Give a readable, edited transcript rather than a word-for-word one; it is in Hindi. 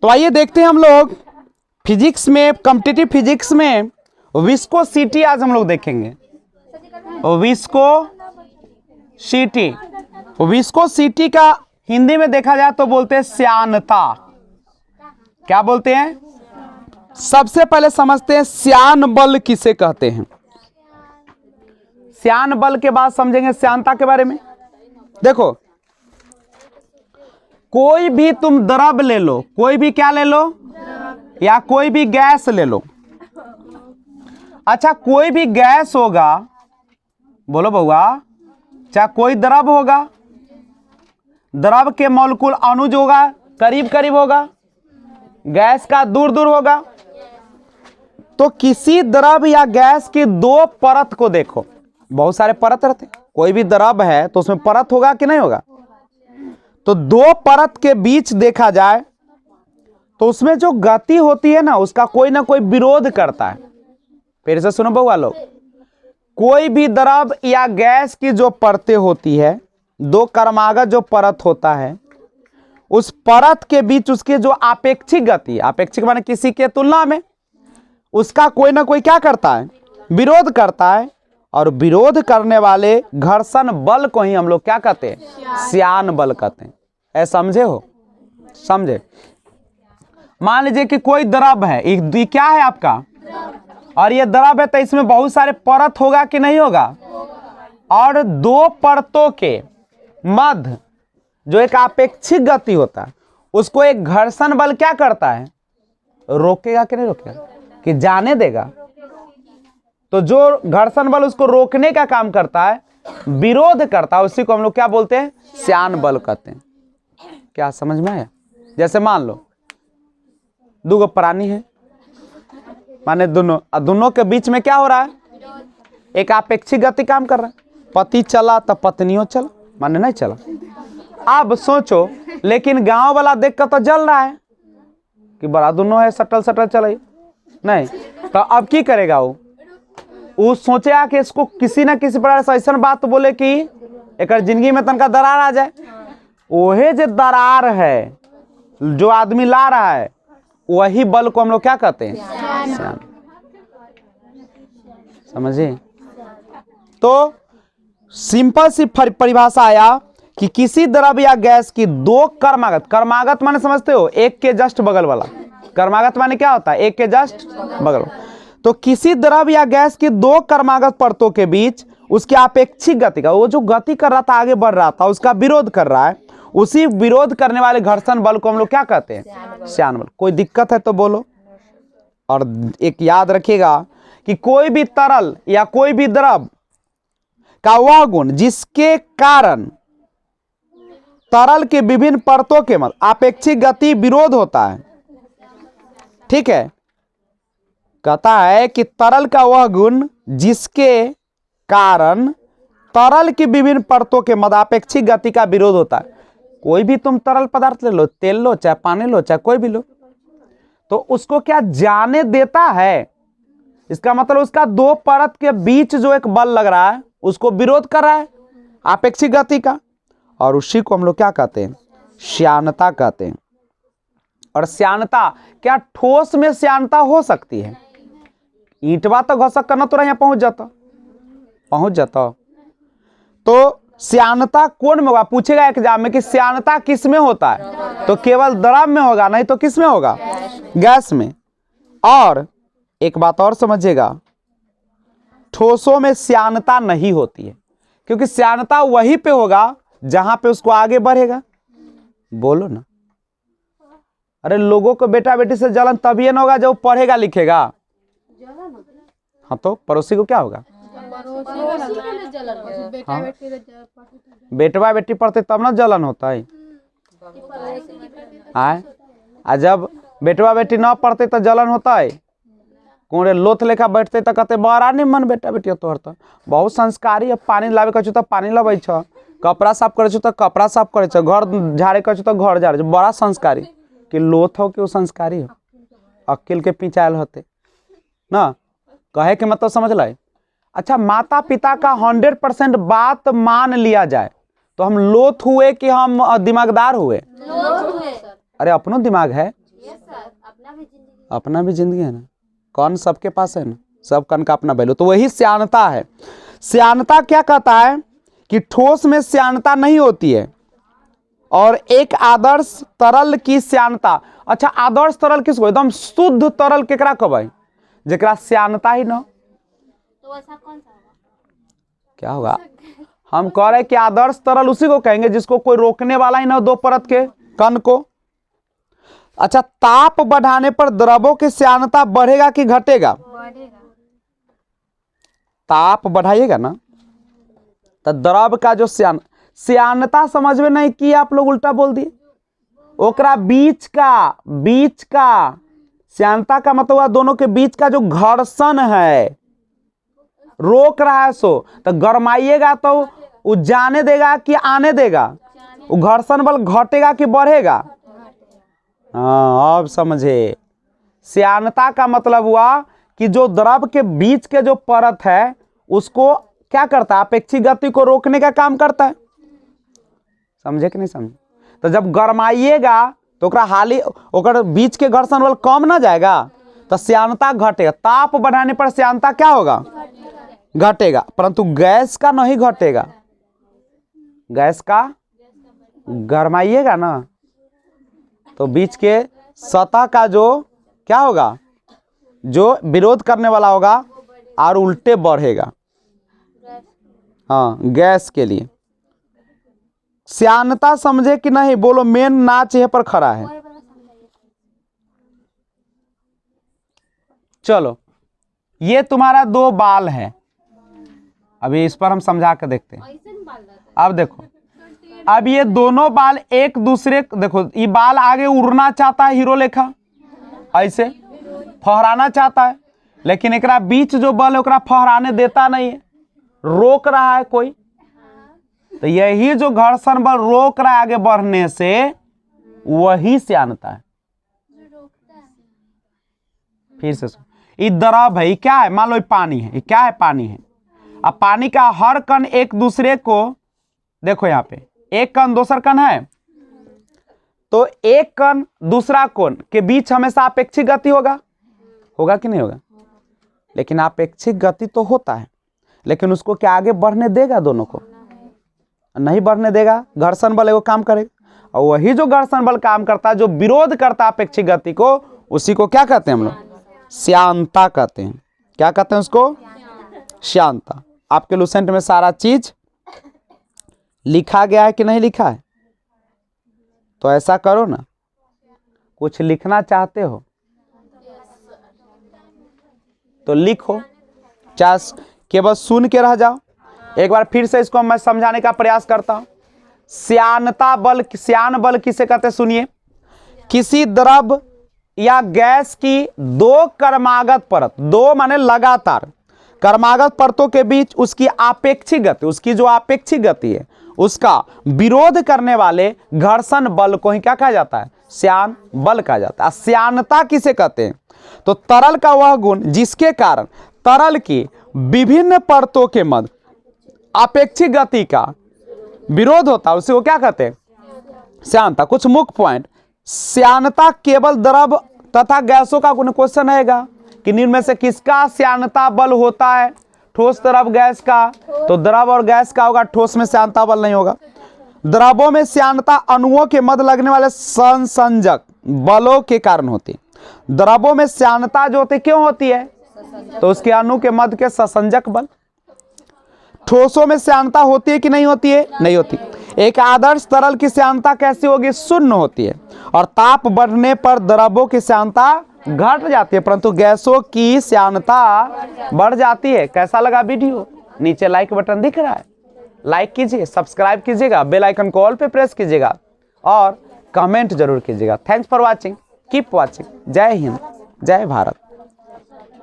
तो आइए देखते हैं हम लोग फिजिक्स में, कॉम्पिटिटिव फिजिक्स में विस्कोसिटी आज हम लोग देखेंगे। विस्कोसिटी, विस्कोसिटी का हिंदी में देखा जाए तो बोलते हैं श्यानता। क्या बोलते हैं? सबसे पहले समझते हैं श्यान बल किसे कहते हैं। श्यान बल के बाद समझेंगे श्यानता के बारे में। देखो, कोई भी तुम द्रव ले लो, कोई भी क्या ले लो, या कोई भी गैस ले लो। अच्छा, कोई भी गैस होगा, बोलो बउआ, चाहे कोई द्रव होगा, द्रव के मॉलिक्यूल अणुज होगा, करीब करीब होगा, गैस का दूर दूर होगा। तो किसी द्रव या गैस की दो परत को देखो, बहुत सारे परत रहते, कोई भी द्रव है तो उसमें परत होगा कि नहीं होगा। तो दो परत के बीच देखा जाए तो उसमें जो गति होती है ना, उसका कोई ना कोई विरोध करता है। फिर से सुनो बउआ लोग, कोई भी द्रव या गैस की जो परतें होती है, दो क्रमागत जो परत होता है, उस परत के बीच उसकी जो आपेक्षिक गति, आपेक्षिक माने किसी के तुलना में, उसका कोई ना कोई क्या करता है, विरोध करता है। और विरोध करने वाले घर्षण बल को ही हम लोग क्या कहते हैं? श्यान बल कहते हैं। ऐ समझे हो? समझे? मान लीजिए कि कोई द्रव है, ये क्या है आपका, और ये द्रव है तो इसमें बहुत सारे परत होगा कि नहीं होगा। और दो परतों के मध्य जो एक आपेक्षिक गति होता है, उसको एक घर्षण बल क्या करता है? रोकेगा कि नहीं रोकेगा, कि जाने देगा। तो जो घर्षण बल उसको रोकने का काम करता है, विरोध करता है, उसी को हम लोग क्या बोलते हैं? श्यान बल कहते हैं। क्या समझ में आया? जैसे मान लो दो प्राणी है, माने दोनों के बीच में क्या हो रहा है? एक आपेक्षिक गति काम कर रहा है। पति चला तो पत्नियों चला, माने नहीं चला। अब सोचो, लेकिन गांव वाला देख कर तो जल रहा है कि बड़ा दोनों है, सटल सटल चले नहीं। तो अब की करेगा वो सोचेगा कि इसको किसी ना किसी प्रकार से ऐसा बात बोले कि एक जिंदगी में तनका दरार आ जाए। ओहे जो दरार है जो आदमी ला रहा है, वही बल को हम लोग क्या कहते हैं? श्यान। समझे? तो सिंपल सी परिभाषा आया कि किसी द्रव या गैस की दो क्रमागत, क्रमागत माने समझते हो, एक के जस्ट बगल वाला। क्रमागत माने क्या होता है? एक के जस्ट बगल। तो किसी द्रव या गैस की दो क्रमागत परतों के बीच उसकी आपेक्षिक गति का, वो जो गति कर रहा था, आगे बढ़ रहा था, उसका विरोध कर रहा है, उसी विरोध करने वाले घर्षण बल को हम लोग क्या कहते हैं? श्यान बल। कोई दिक्कत है तो बोलो। और एक याद रखिएगा कि कोई भी तरल या कोई भी द्रव का वह गुण जिसके कारण तरल के विभिन्न परतों के मध्य आपेक्षिक गति विरोध होता है, ठीक है, कहता है कि तरल का वह गुण जिसके कारण तरल की विभिन्न परतों के मध्य आपेक्षिक गति का विरोध होता है। कोई भी तुम तरल पदार्थ ले लो, तेल लो, चाहे पानी लो, चाहे कोई भी लो, तो उसको क्या जाने देता है? इसका मतलब उसका दो परत के बीच जो एक बल लग रहा है, उसको विरोध कर रहा है आपेक्षिक गति का। और उसी को हम लोग क्या कहते हैं? श्यानता कहते हैं। और श्यानता क्या ठोस में श्यानता हो सकती है? ईंटवा तो घसक करना तो यहाँ पहुंच जाता। तो श्यानता कौन में होगा? पूछेगा एग्जाम में कि श्यानता किस में होता है, तो केवल द्रव में होगा, नहीं तो किस में होगा? गैस में। और एक बात और समझिएगा, ठोसों में श्यानता नहीं होती है, क्योंकि श्यानता वहीं पे होगा जहां पे उसको आगे बढ़ेगा। बोलो ना। अरे लोगों को बेटा बेटी से जलन तभी न होगा जब पढ़ेगा लिखेगा। हाँ, तो पड़ोसी को क्या होगा? हाँ? बेटवा बेटी पढ़ते तब ना जलन होता है। आ जब बेटवा बेटी ना पढ़ते तो जलन होता है। कोने लोथ लेखा बैठते तो कहते बड़ा निमन बेटा बेटी तोहर तो बहुत संस्कारी है। पानी लावे कछु तो पानी लावे छ, कपड़ा साफ करे तो कपड़ा साफ करे छ, घर झाड़े कछु तो घर झाड़े छ। बड़ा संस्कारी कि लोथ हो कि वो संस्कारी हो, अक्ल के पीछे होते ना। कहे के मतलब समझ लाए। अच्छा, माता पिता का 100% बात मान लिया जाए तो हम लोथ हुए कि हम दिमागदार हुए? अरे अपनो दिमाग है, अपना भी जिंदगी है ना, कौन सबके पास है ना, सब कण का अपना वैल्यू। तो वही श्यानता है। श्यानता क्या कहता है कि ठोस में श्यानता नहीं होती है और एक आदर्श तरल की श्यानता। अच्छा, आदर्श तरल किसको, एकदम शुद्ध तरल केकरा कहबै, जेकरा श्यानता ही ना। तो ऐसा कौन सा होगा? क्या होगा, हम कह रहे हैं कि आदर्श तरल उसी को कहेंगे जिसको कोई रोकने वाला ही ना हो दो परत के कण को। अच्छा, ताप बढ़ाने पर द्रवों की श्यानता बढ़ेगा कि घटेगा? बढ़ेगा। ताप बढ़ाइएगा ना तो द्रव का जो श्यानता समझ में नहीं किया, आप लोग उल्टा बोल दिए। ओकरा बीच का श्यानता का मतलब हुआ दोनों के बीच का जो घर्षण है, रोक रहा है सो, तो गरमाइएगा तो वो जाने देगा कि आने देगा? वो घर्षण बल घटेगा कि बढ़ेगा? हाँ, अब समझे। श्यानता का मतलब हुआ कि जो द्रव के बीच के जो परत है उसको क्या करता है, अपेक्षित गति को रोकने का काम करता है। समझे कि नहीं समझे? तो जब गरमाइएगा तो ओकरा हाली ओकर बीच के घर्षण बल कम ना जाएगा तो श्यानता घटेगा। ताप बढ़ाने पर श्यानता क्या होगा? घटेगा। परंतु गैस का नहीं घटेगा। गैस का गरमाइएगा ना तो बीच के सतह का जो क्या होगा, जो विरोध करने वाला होगा और उल्टे बढ़ेगा। हाँ, गैस के लिए श्यानता समझे कि नहीं? बोलो, मेन नाच यह पर खड़ा है। चलो, ये तुम्हारा दो बाल है, अभी इस पर हम समझा के देखते हैं। अब देखो, अब ये दोनों बाल एक दूसरे, देखो ये बाल आगे उड़ना चाहता है हीरो लेखा, ऐसे फहराना चाहता है, लेकिन एकरा बीच जो बल है ओकरा फहराने देता नहीं है, रोक रहा है कोई। तो यही जो घर्षण बल रोक रहा है आगे बढ़ने से, वही श्यानता है। फिर से ये द्रव है, क्या है? मान लो ये पानी है, ये क्या है? पानी है। अब पानी का हर कण एक दूसरे को, देखो यहाँ पे एक कण दूसरा कण है, तो एक कण दूसरा कण के बीच हमेशा अपेक्षित गति होगा कि नहीं होगा? लेकिन अपेक्षित गति तो होता है, लेकिन उसको क्या आगे बढ़ने देगा? दोनों को नहीं बढ़ने देगा। घर्षण बल वो काम करेगा, और वही जो घर्षण बल काम करता है, जो विरोध करता है अपेक्षित गति को, उसी को क्या कहते हैं हम लोग? श्यानता कहते हैं। क्या कहते हैं उसको? श्यानता। आपके लुसेंट में सारा चीज लिखा गया है कि नहीं लिखा है? तो ऐसा करो ना, कुछ लिखना चाहते हो तो लिखो, चाहे केवल सुन के रह जाओ। एक बार फिर से इसको मैं समझाने का प्रयास करता हूं। श्यानता बल, श्यान बल किसे कहते हैं? सुनिए, किसी द्रव या गैस की दो क्रमागत परत, दो माने लगातार क्रमागत परतों के बीच उसकी अपेक्षित गति, उसकी जो अपेक्षित गति है उसका विरोध करने वाले घर्षण बल को ही क्या कहा जाता है? श्यान बल कहा जाता है। श्यानता किसे कहते हैं? तो तरल का वह गुण जिसके कारण तरल की विभिन्न परतों के मध्य अपेक्षित गति का विरोध होता है, उसे वो क्या कहते हैं? श्यानता। कुछ मुख्य पॉइंट, श्यानता केवल द्रव तथा गैसों का गुण। क्वेश्चन आएगा कि निम्न में से किसका श्यानता बल होता है? ठोस, द्रव, गैस का। तो द्रव और गैस का होगा, ठोस में श्यानता बल नहीं होगा। द्रवों में श्यानता अणुओं के मध्य लगने वाले संसंजक बलों के कारण होती है। द्रवों में श्यानता जो होती क्यों होती है? तो उसके अणु के मध्य के संसंजक बल। ठोसों में श्यानता होती है कि नहीं होती है? नहीं होती। एक आदर्श तरल की श्यानता कैसी होगी? शून्य होती है। और ताप बढ़ने पर द्रवों की श्यानता घट जाती है, परंतु गैसों की श्यानता बढ़ जाती है। कैसा लगा वीडियो? नीचे लाइक बटन दिख रहा है, लाइक कीजिए, सब्सक्राइब कीजिएगा, बेल आइकन को ऑल पे प्रेस कीजिएगा और कमेंट जरूर कीजिएगा। Thanks for watching, keep watching. जय हिंद, जय भारत।